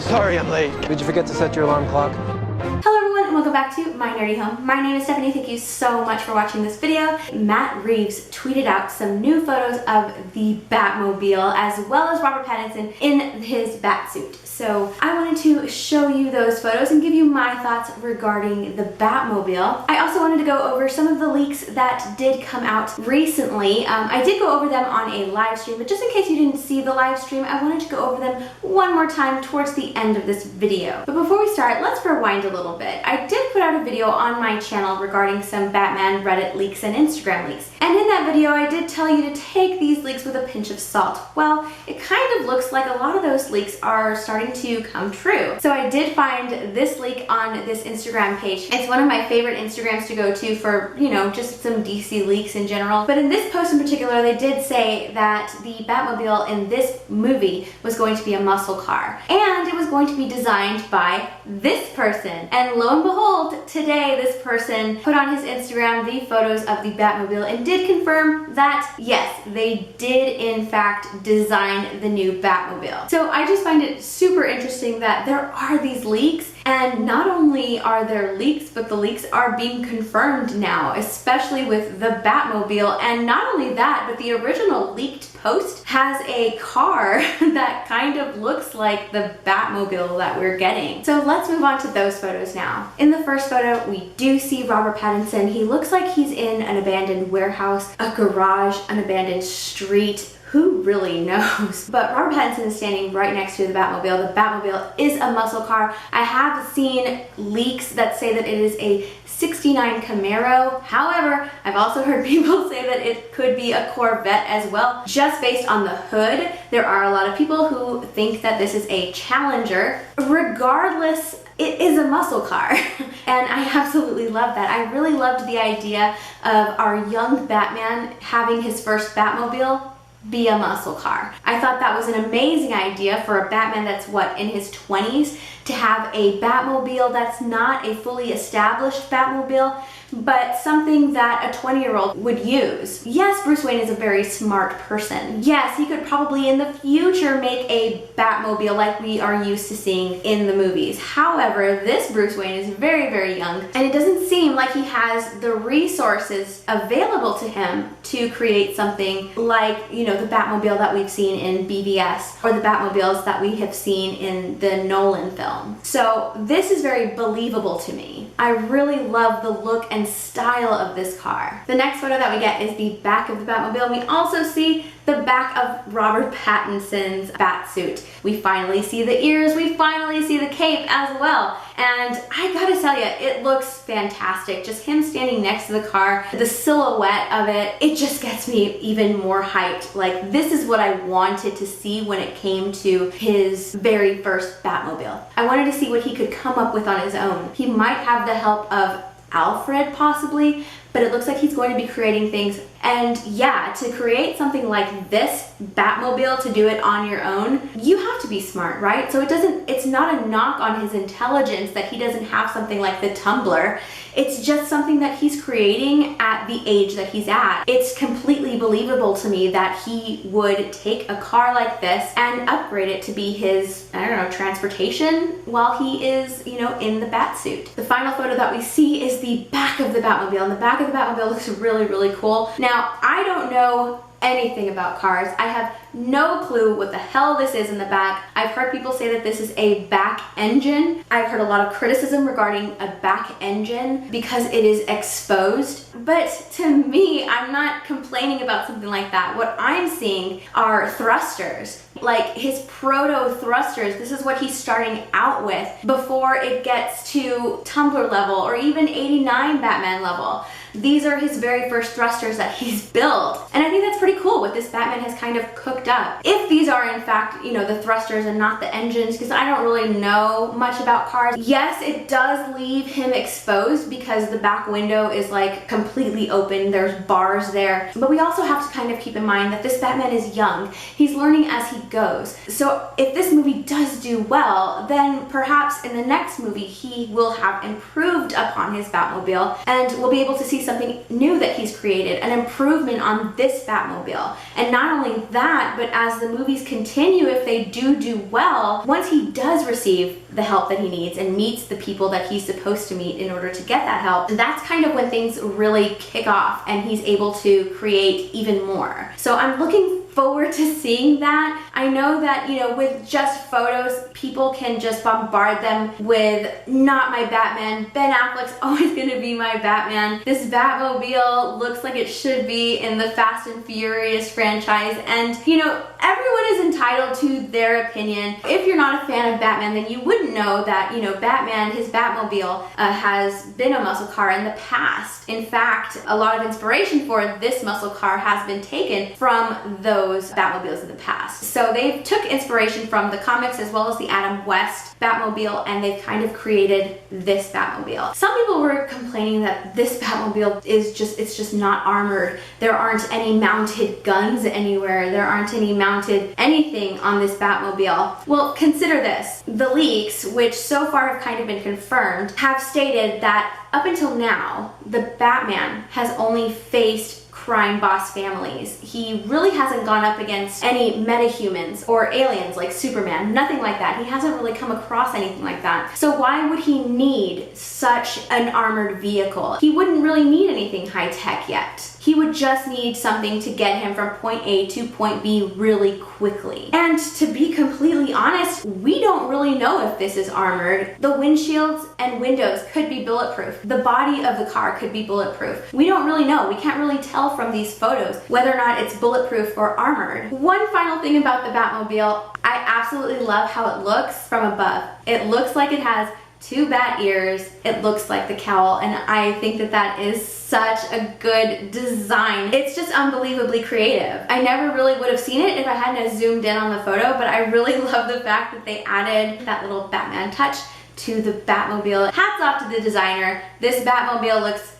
Sorry I'm late. Did you forget to set your alarm clock? Hello everyone and welcome back to My Nerdy Home. My name is Stephanie. Thank you so much for watching this video. Matt Reeves tweeted out some new photos of the Batmobile as well as Robert Pattinson in his Batsuit. So I wanted to show you those photos and give you my thoughts regarding the Batmobile. I also wanted to go over some of the leaks that did come out recently. I did go over them on a live stream, but just in case you didn't see the live stream, I wanted to go over them one more time towards the end of this video. But before we start, let's rewind a little bit. I did put out a video on my channel regarding some Batman Reddit leaks and Instagram leaks. And in that video, I did tell you to take these leaks with a pinch of salt. Well, it kind of looks like a lot of those leaks are starting to come true. So I did find this leak on this Instagram page. It's one of my favorite Instagrams to go to for, you know, just some DC leaks in general. But in this post in particular, they did say that the Batmobile in this movie was going to be a muscle car. And it was going to be designed by this person. And lo and behold, today this person put on his Instagram the photos of the Batmobile and did confirm that, yes, they did in fact design the new Batmobile. So I just find it super interesting that there are these leaks, and not only are there leaks, but the leaks are being confirmed now, especially with the Batmobile. And not only that, but the original leaked post has a car that kind of looks like the Batmobile that we're getting. So let's move on to those photos now. In the first photo, we do see Robert Pattinson. He looks like he's in an abandoned warehouse, a garage, an abandoned street. Who really knows? But Robert Pattinson is standing right next to the Batmobile. The Batmobile is a muscle car. I have seen leaks that say that it is a 69 Camaro. However, I've also heard people say that it could be a Corvette as well. Just based on the hood, there are a lot of people who think that this is a Challenger. Regardless, it is a muscle car. And I absolutely love that. I really loved the idea of our young Batman having his first Batmobile be a muscle car. I thought that was an amazing idea for a Batman that's in his 20s, to have a Batmobile that's not a fully established Batmobile, but something that a 20-year-old would use. Yes, Bruce Wayne is a very smart person. Yes, he could probably in the future make a Batmobile like we are used to seeing in the movies. However, this Bruce Wayne is very, very young, and it doesn't seem like he has the resources available to him to create something like, you know, the Batmobile that we've seen in BVS, or the Batmobiles that we have seen in the Nolan film. So this is very believable to me. I really love the look and style of this car. The next photo that we get is the back of the Batmobile. We also see the back of Robert Pattinson's Batsuit. We finally see the ears, we finally see the cape as well. And I gotta tell you, it looks fantastic. Just him standing next to the car, the silhouette of it, it just gets me even more hyped. Like, this is what I wanted to see when it came to his very first Batmobile. I wanted to see what he could come up with on his own. He might have the help of Alfred possibly, but it looks like he's going to be creating things. And yeah, to create something like this Batmobile, to do it on your own, you have to be smart, right? So it's not a knock on his intelligence that he doesn't have something like the Tumbler. It's just something that he's creating at the age that he's at. It's completely believable to me that he would take a car like this and upgrade it to be his, I don't know, transportation while he is, you know, in the Batsuit. The final photo that we see is the back of the Batmobile, and the back of the Batmobile looks really, really cool. Now, I don't know anything about cars. I have no clue what the hell this is in the back. I've heard people say that this is a back engine. I've heard a lot of criticism regarding a back engine because it is exposed. But to me, I'm not complaining about something like that. What I'm seeing are thrusters. Like his proto thrusters. This is what he's starting out with before it gets to Tumbler level or even 89 Batman level. These are his very first thrusters that he's built. And I think that's pretty cool what this Batman has kind of cooked up. If these are in fact, you know, the thrusters and not the engines, because I don't really know much about cars. Yes, it does leave him exposed because the back window is like completely open. There's bars there. But we also have to kind of keep in mind that this Batman is young. He's learning as he goes. So if this movie does do well, then perhaps in the next movie he will have improved upon his Batmobile and we'll be able to see something new that he's created, an improvement on this Batmobile. And not only that, but as the movies continue, if they do well, once he does receive the help that he needs and meets the people that he's supposed to meet in order to get that help, that's kind of when things really kick off and he's able to create even more. So I'm looking forward to seeing that. I know that, you know, with just photos, people can just bombard them with not my Batman. Ben Affleck's always gonna be my Batman. This Batmobile looks like it should be in the Fast and Furious franchise. And, you know, everyone is entitled to their opinion. If you're not a fan of Batman, then you wouldn't know that, you know, Batman, his Batmobile has been a muscle car in the past. In fact, a lot of inspiration for this muscle car has been taken from those Batmobiles in the past. So they took inspiration from the comics as well as the Adam West Batmobile, and they've kind of created this Batmobile. Some people were complaining that this Batmobile is just not armored. There aren't any mounted guns anywhere. There aren't any mounted anything on this Batmobile. Well, consider this. The leaks, which so far have kind of been confirmed, have stated that up until now, the Batman has only faced crime boss families. He really hasn't gone up against any metahumans or aliens like Superman, nothing like that. He hasn't really come across anything like that. So why would he need such an armored vehicle? He wouldn't really need anything high-tech yet. He would just need something to get him from point A to point B really quickly. And to be completely honest, we don't really know if this is armored. The windshields and windows could be bulletproof. The body of the car could be bulletproof. We don't really know. We can't really tell from these photos whether or not it's bulletproof or armored. One final thing about the Batmobile, I absolutely love how it looks from above. It looks like it has two bat ears. It looks like the cowl, and I think that that is such a good design. It's just unbelievably creative. I never really would have seen it if I hadn't zoomed in on the photo, but I really love the fact that they added that little Batman touch to the Batmobile. Hats off to the designer. This Batmobile looks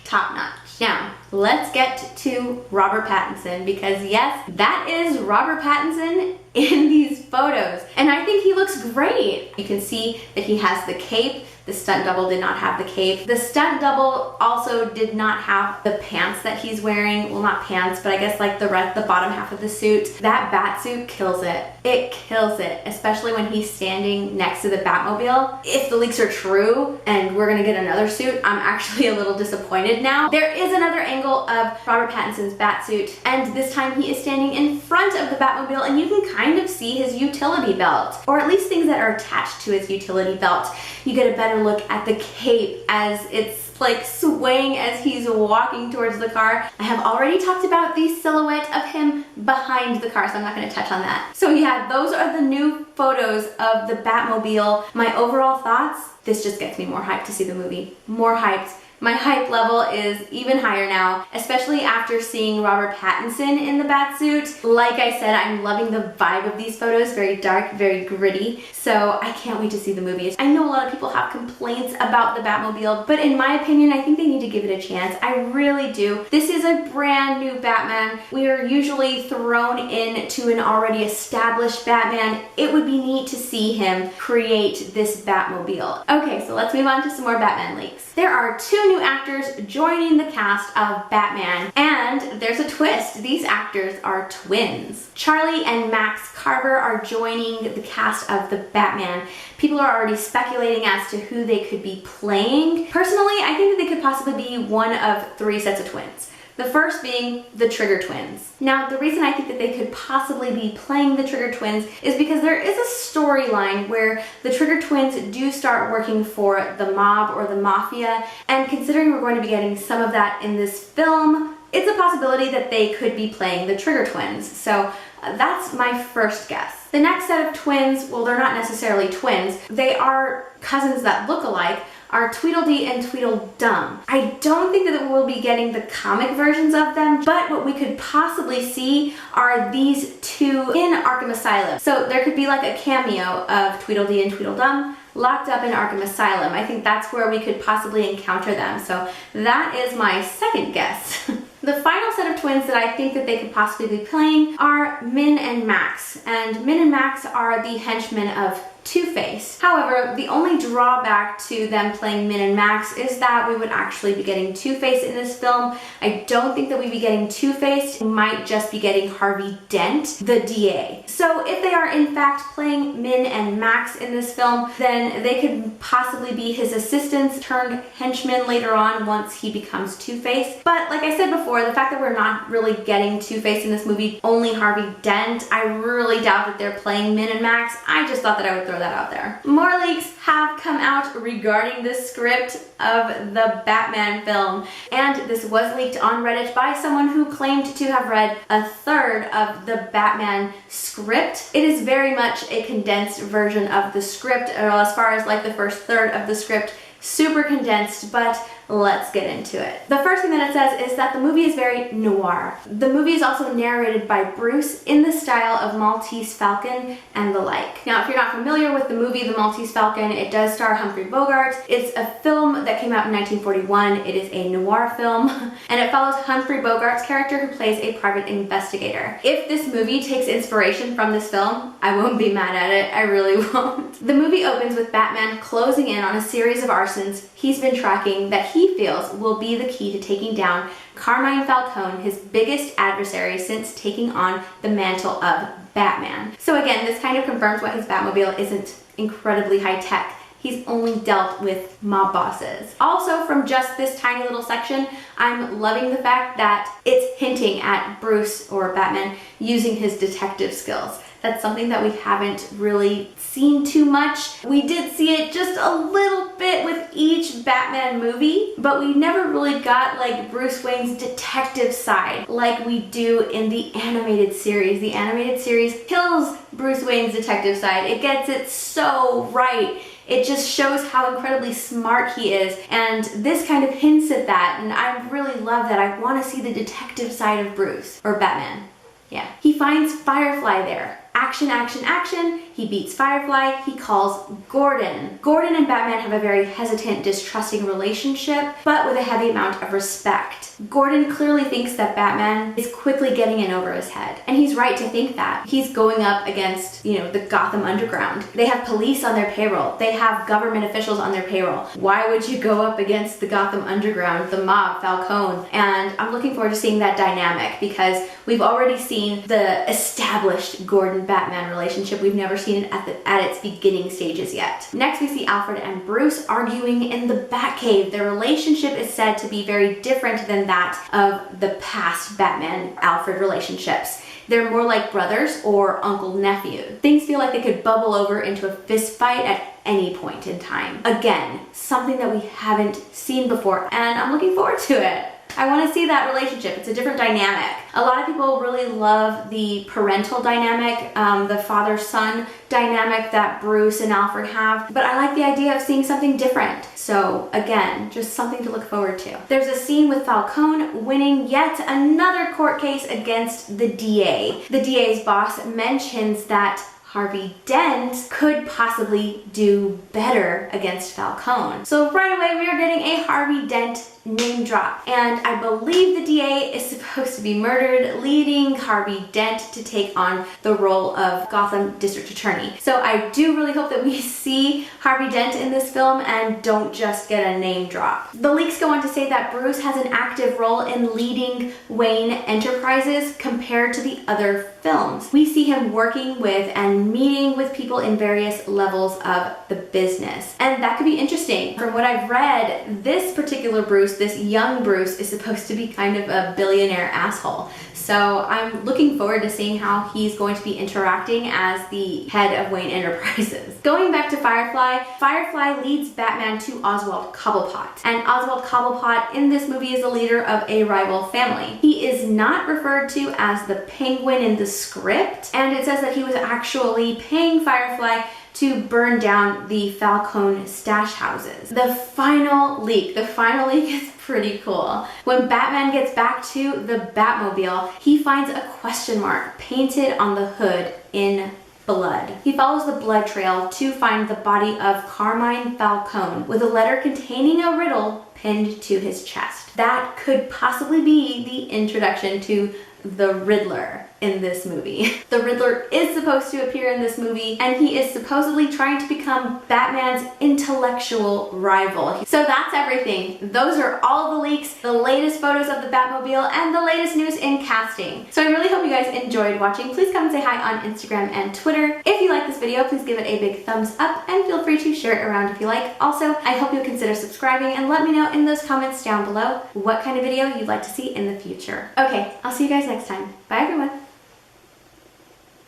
top-notch. Now, let's get to Robert Pattinson, because yes, that is Robert Pattinson in these photos. And I think he looks great. You can see that he has the cape. The stunt double did not have the cape. The stunt double also did not have the pants that he's wearing. Well, not pants, but I guess like the bottom half of the suit. That Batsuit kills it. It kills it, especially when he's standing next to the Batmobile. If the leaks are true and we're gonna get another suit, I'm actually a little disappointed now. There is another angle of Robert Pattinson's Batsuit, and this time he is standing in front of the Batmobile, and you can kind of see his utility belt, or at least things that are attached to his utility belt. You get a better look at the cape as it's like swaying as he's walking towards the car. I have already talked about the silhouette of him behind the car, so I'm not going to touch on that. So yeah, those are the new photos of the Batmobile. My overall thoughts, this just gets me more hyped to see the movie. More hyped. My hype level is even higher now, especially after seeing Robert Pattinson in the Batsuit. Like I said, I'm loving the vibe of these photos, very dark, very gritty, so I can't wait to see the movie. I know a lot of people have complaints about the Batmobile, but in my opinion, I think they need to give it a chance. I really do. This is a brand new Batman. We are usually thrown into an already established Batman. It would be neat to see him create this Batmobile. Okay, so let's move on to some more Batman leaks. There are two new actors joining the cast of Batman, and there's a twist. These actors are twins. Charlie and Max Carver are joining the cast of the Batman. People are already speculating as to who they could be playing. Personally, I think that they could possibly be one of three sets of twins. The first being the Trigger twins. Now, the reason I think that they could possibly be playing the Trigger twins is because there is a storyline where the Trigger twins do start working for the mob or the mafia, and considering we're going to be getting some of that in this film, it's a possibility that they could be playing the Trigger twins. So that's my first guess. The next set of twins, well, they're not necessarily twins. They are cousins that look alike, are Tweedledee and Tweedledum. I don't think that we'll be getting the comic versions of them, but what we could possibly see are these two in Arkham Asylum. So there could be like a cameo of Tweedledee and Tweedledum locked up in Arkham Asylum. I think that's where we could possibly encounter them. So that is my second guess. The final set of twins that I think that they could possibly be playing are Min and Max. And Min and Max are the henchmen of Two-Face. However, the only drawback to them playing Min and Max is that we would actually be getting Two-Face in this film. I don't think that we'd be getting Two-Face. We might just be getting Harvey Dent, the DA. So if they are in fact playing Min and Max in this film, then they could possibly be his assistants turned henchmen later on once he becomes Two-Face. But like I said before, the fact that we're not really getting Two-Face in this movie, only Harvey Dent, I really doubt that they're playing Min and Max. I just thought that I would throw that out there. More leaks have come out regarding the script of the Batman film, and this was leaked on Reddit by someone who claimed to have read a third of the Batman script. It is very much a condensed version of the script, or as far as like the first third of the script, super condensed, but let's get into it. The first thing that it says is that the movie is very noir. The movie is also narrated by Bruce in the style of Maltese Falcon and the like. Now, if you're not familiar with the movie The Maltese Falcon, it does star Humphrey Bogart. It's a film that came out in 1941. It is a noir film, and it follows Humphrey Bogart's character who plays a private investigator. If this movie takes inspiration from this film, I won't be mad at it. I really won't. The movie opens with Batman closing in on a series of arsons he's been tracking that he feels will be the key to taking down Carmine Falcone, his biggest adversary since taking on the mantle of Batman. So again, this kind of confirms why his Batmobile isn't incredibly high-tech. He's only dealt with mob bosses. Also, from just this tiny little section, I'm loving the fact that it's hinting at Bruce, or Batman, using his detective skills. That's something that we haven't really seen too much. We did see it just a little bit with each Batman movie, but we never really got like Bruce Wayne's detective side like we do in the animated series. The animated series kills Bruce Wayne's detective side. It gets it so right. It just shows how incredibly smart he is, and this kind of hints at that, and I really love that. I want to see the detective side of Bruce, or Batman. Yeah. He finds Firefly there. Action, action, action. He beats Firefly. He calls Gordon. Gordon and Batman have a very hesitant, distrusting relationship, but with a heavy amount of respect. Gordon clearly thinks that Batman is quickly getting in over his head. And he's right to think that. He's going up against, the Gotham Underground. They have police on their payroll. They have government officials on their payroll. Why would you go up against the Gotham Underground, the mob, Falcone? And I'm looking forward to seeing that dynamic because we've already seen the established Gordon-Batman relationship. We've never seen it at its beginning stages yet. Next, we see Alfred and Bruce arguing in the Batcave. Their relationship is said to be very different than that of the past Batman-Alfred relationships. They're more like brothers or uncle-nephew. Things feel like they could bubble over into a fist fight at any point in time. Again, something that we haven't seen before, and I'm looking forward to it. I want to see that relationship. It's a different dynamic. A lot of people really love the parental dynamic, the father-son dynamic that Bruce and Alfred have, but I like the idea of seeing something different. So again, just something to look forward to. There's a scene with Falcone winning yet another court case against the DA. The DA's boss mentions that Harvey Dent could possibly do better against Falcone. So right away we are getting a Harvey Dent name drop. And I believe the DA is supposed to be murdered, leading Harvey Dent to take on the role of Gotham District Attorney. So I do really hope that we see Harvey Dent in this film and don't just get a name drop. The leaks go on to say that Bruce has an active role in leading Wayne Enterprises compared to the other films. We see him working with and meeting with people in various levels of the business. And that could be interesting. From what I've read, this particular Bruce, this young Bruce, is supposed to be kind of a billionaire asshole. So I'm looking forward to seeing how he's going to be interacting as the head of Wayne Enterprises. Going back to Firefly, Firefly leads Batman to Oswald Cobblepot. And Oswald Cobblepot in this movie is the leader of a rival family. He is not referred to as the Penguin in the script, and it says that he was actually paying Firefly to burn down the Falcone stash houses. The final leak is pretty cool. When Batman gets back to the Batmobile, he finds a question mark painted on the hood in blood. He follows the blood trail to find the body of Carmine Falcone with a letter containing a riddle pinned to his chest. That could possibly be the introduction to the Riddler. in this movie. The Riddler is supposed to appear in this movie, and he is supposedly trying to become Batman's intellectual rival. So that's everything. Those are all the leaks, the latest photos of the Batmobile, and the latest news in casting. So I really hope you guys enjoyed watching. Please come and say hi on Instagram and Twitter. If you like this video, please give it a big thumbs up and feel free to share it around if you like. Also, I hope you'll consider subscribing and let me know in those comments down below what kind of video you'd like to see in the future. Okay, I'll see you guys next time. Bye everyone.